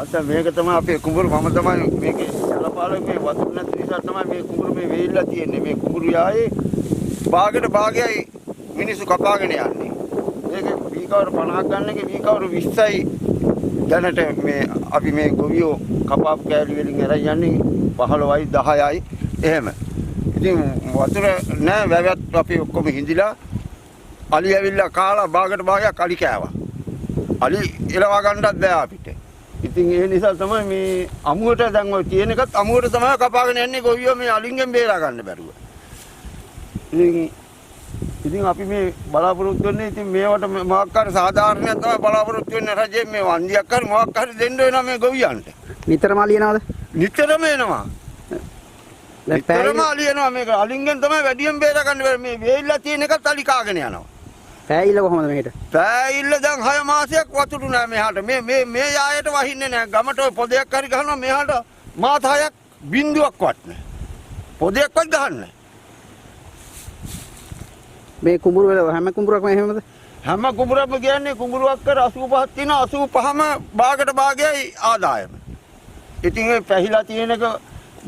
මත මේක තමයි අපේ කුඹුරු මම තමයි මේකේ සලපාලේ මේ වතුර නැති නිසා තමයි මේ කුඹුරු මේ වෙයිලා තියෙන්නේ මේ කුඹුරු යායේ භාගයයි මිනිස්සු කපාගෙන යන්නේ මේක වී කවර 50ක් ගන්න එකේ වී කවර 20යි දැනට මේ අපි මේ ගොවියෝ කපාප් කෑලි වලින් එරයි යන්නේ 15යි 10යි එහෙම ඉතින් වතුර නෑ වැවත් අපි ඔක්කොම හිඳිලා අලි ඇවිල්ලා කාලා භාගයක් අලි කෑවා අලි එලවා ගන්නත් බෑ අපිට. ඉතින් ඒ නිසා තමයි මේ අමුවට දැන් ඔය තියෙන එකත් අමුවට තමයි කපාගෙන යන්නේ ගොවියෝ මේ අලින්ගෙන් බේරා ගන්න බැරුව. ඉතින් අපි මේ බලාපොරොත්තු වෙන්නේ ඉතින් මේවට මොකක් හරි සාධාරණයක් තමයි බලාපොරොත්තු වෙන්නේ රජයෙන් මේ වන්දියක් හරි මොකක් හරි දෙන්න වෙනවා මේ ගොවියන්ට. නිතරම අලියනවද? නිතරම එනවා. නිතරම අලියනවා මේක අලින්ගෙන් තමයි වැඩියෙන් බේරා ගන්න බැරි මේ වේල්ලා තියෙන එකත් අලි කාගෙන යනවා. පෑයිල්ල කොහමද මෙහෙට? පෑයිල්ල දැන් 6 මාසයක් වතුරු නෑ මෙහාට. මේ යායට වහින්නේ නෑ. ගමට ඔය පොදයක් හරි ගහනවා මෙහාට මාස 6ක් බින්දුවක්වත් නෑ. පොදයක්වත් ගහන්නේ නෑ. මේ කුඹුරු වල හැම කුඹුරක්ම එහෙමද? හැම කුඹුරක්ම කියන්නේ කුඹුරුවක් කර 85ක් තියෙනවා 85ම භාගයයි ආදායම. ඉතින් මේ පැහිලා තියෙනක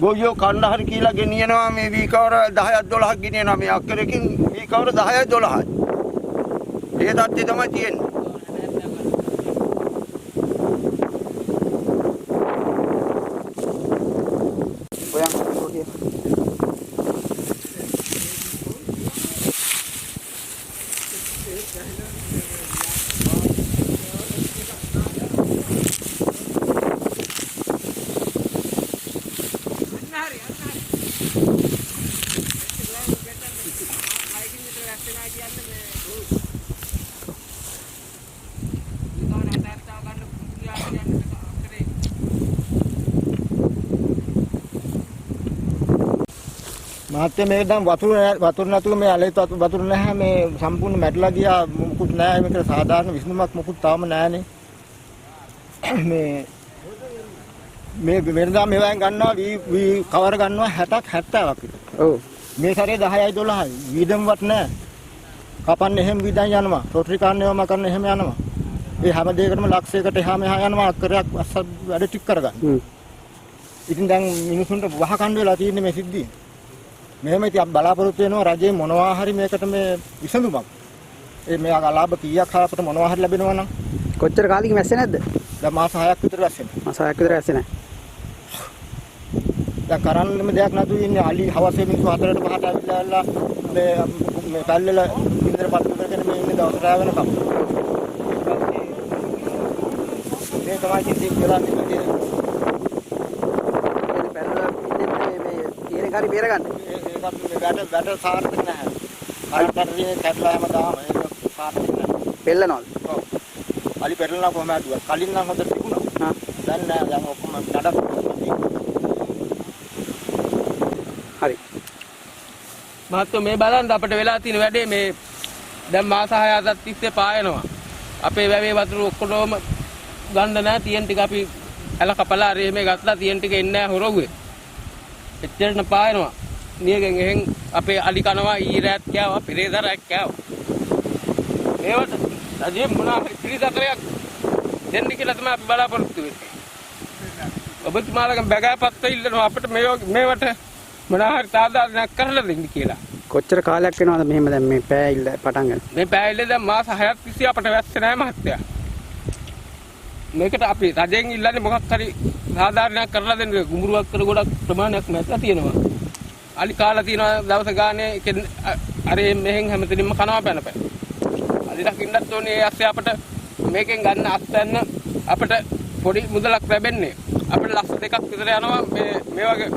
ගොවියෝ කන්න හරි කියලා ගෙනියනවා මේ වී කවර 10ක් 12ක් ගෙනියනවා මේ අක්කරකින් වී කවර 10යි 12යි. ඒ තත්ත්වය තමයි තියෙන්නේ. මාත්‍ය මේ දැන් වතුර නැතුව මේ ඇලේ වතුර නැහැ මේ සම්පූර්ණ මැටලා ගියා මොකුත් නැහැ මේක සාධාරණ විසඳුමක් මොකුත් තාම නැහැනේ මේ වෙනදා මේවෙන් ගන්නවා වී කවර ගන්නවා 60ක් 70ක් විතර. ඔව්. මේ සැරේ 10යි 12යි වීදම්වත් නැහැ. කපන්න එහෙම වීදන් යනවා. රොටරි කාන්නේවම කරන්න එහෙම යනවා. ඒ හැම දෙයකටම ලක්ෂයකට එහා මෙහා යනවා අක්කරයක් වැඩ ටික කරගන්න. ඉතින් දැන් මිනිසුන්ට වහ කණ්ඩ වෙලා තියෙන්නේ මේ සිද්ධිය. මෙහෙම ඉතින් බලාපොරොත්තු වෙනවා රජේ මොනවා හරි මේකට මේ විසඳුමක්. මේ අලාභ කීයක් අපිට මොනවා හරි ලැබෙනවා නම් කොච්චර කාලෙකින් වැස්සේ නැද්ද? දැන් මාස 6ක් විතර වැස්සේ. මාස 6ක් විතර වැස්සේ නැහැ. දැන් කරන්නම දෙයක් නැතුව ඉන්නේ අලි හවසේ මිනිස්සු 4ට 5ට ඇවිල්ලා මේ පැල්ලල ඉන්දර පත්තු කරගෙන මේ ඉන්නේ දවස් රාව වෙනකම්. මේ තමයි ඉතින් කරන්නේ මේ හරි බේර ගන්න. ඒකත් බැට සාර්ථක නැහැ. අරතරේ කැඩලා හැමදාම ඒක සාර්ථක නැහැ. පෙල්ලනවද? ඔව්. අලි පෙරලනවා කොහමද? කලින් නම් හොඳට තිබුණා. හා. දැන් නෑ. දැන් ඔක්කොම නඩත්. හරි. මහත්තයෝ මේ බලන්න අපිට වෙලා තියෙන වැඩේ මේ දැන් මාස 6ක් තිස්සේ පායනවා. අපේ වැවේ වතුර ඔක්කොම ගන්න නැහැ. තියෙන ටික අපි ඇල කපලා හරි මේ ගත්තා තියෙන ටික එන්නේ නැහැ හොරවුවේ. එච්චරට පායනවා. නියගෙන් එහෙන් අපේ අලි කනවා ඊරෑත් කෑවා පෙරේදරයක් කෑවා. ඒවට රජේ මොනවා පිළිසකරයක් දෙන්න කියලා තමයි අපි බලාපොරොත්තු වෙන්නේ. ඔබතුමාලගෙන් බගෑපත්ත ඉල්ලනවා අපිට මේවට මොනවා හරි සාධාරණයක් කරලා දෙන්න කියලා. කොච්චර කාලයක් වෙනවද මෙහෙම දැන් මේ පෑයිල්ල පටන් ගන්න? මේ පෑයිල්ල දැන් මාස 6ක් තිස්සේ අපිට වැස්සේ නැහැ මහත්තයා. මේකට අපි රජෙන් ඉල්ලන්නේ මොකක් හරි සාධාරණයක් කරලා දෙන්න. කුඹුරුවක් කර ගොඩක් ප්‍රමාණයක් නැත්ලා තියෙනවා. අලි කාලා තියෙනවා දවස් ගානේ අර මෙහෙන් හැමතැනම කනවා පැනපැන. අලි දකින්නත් ඕනේ ඒ ඇස්සේ අපිට මේකෙන් ගන්න අස්තන්න අපිට පොඩි මුදලක් ලැබෙන්නේ. අපිට ලක්ෂ 2ක් විතර යනවා මේ වගේ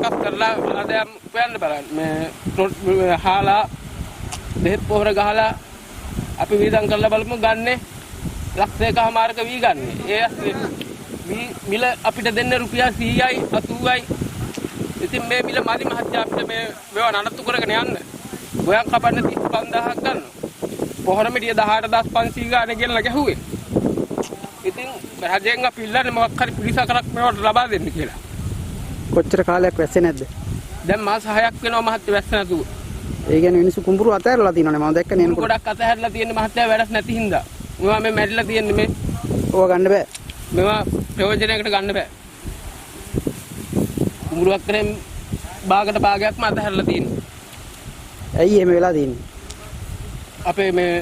එකක් කරලා ආදායම් උපයන්න බලන්න. මේ හාලා බෙහෙත් පොහොර ගහලා අපි වීදම් කරලා බලමු ගන්නේ ලක්ෂ 1කමාරක වී ගන්නේ. ඒ ඇස්සේ මිල අපිට දෙන්න රුපියල් 100යි 80යි. ඉතින් මේ මිල මදි මහත්තයා අපිට මේවා නඩත්තු කරගෙන යන්න. ගොයන් කපන්න 35000ක් ගන්න. පොහොර මිටිය 18500 ගානේ ගෙනලා ගැහුවේ. ඉතින් රජෙන් අපි ඉල්ලන්නේ මොකක් හරි පිළිසකරක් මේවට ලබා දෙන්න කියලා. කොච්චර කාලයක් වැස්සේ නැද්ද? දැන් මාස 6ක් වෙනවා මහත්තයා වැස්ස නැතුව. ඒ කියන්නේ මිනිස්සු කුඹුරු අතහැරලා තියෙනවනේ මම දැක්කනේ එනකොට. ගොඩක් අතහැරලා තියෙන්නේ මහත්තයා වැඩක් නැති හින්දා. මේවා මේ මැරිලා තියෙන්නේ මේ. ඕවා ගන්න බෑ. මේවා ප්‍රයෝජනයකට ගන්න බෑ. කුඹුරු වක්කරෙන් භාගයට භාගයක්ම අතහැරලා තියෙනවා. ඇයි එහෙම වෙලා තියෙන්නේ? අපේ මේ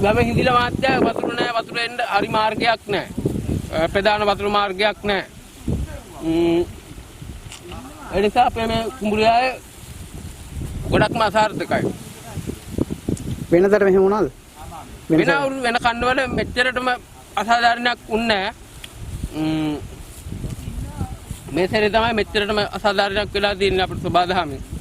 ගම හිඳිලා මාත්‍ය වතුර නැහැ, වතුර එන්න හරි මාර්ගයක් නැහැ. ප්‍රධාන වතුර මාර්ගයක් නැහැ. ඒ නිසා අපේ මේ කුඹුරියාවේ ගොඩක්ම අසාර්ථකයි. වෙනතර මෙහෙම වුණාද? වෙන කණ්ඩවල මෙච්චරටම අසාධාරණයක් වුණේ නැහැ. මේ සැරේ තමයි මෙච්චරටම අසාධාරණයක් වෙලා තියෙන්නේ අපේ සබාදහමේ.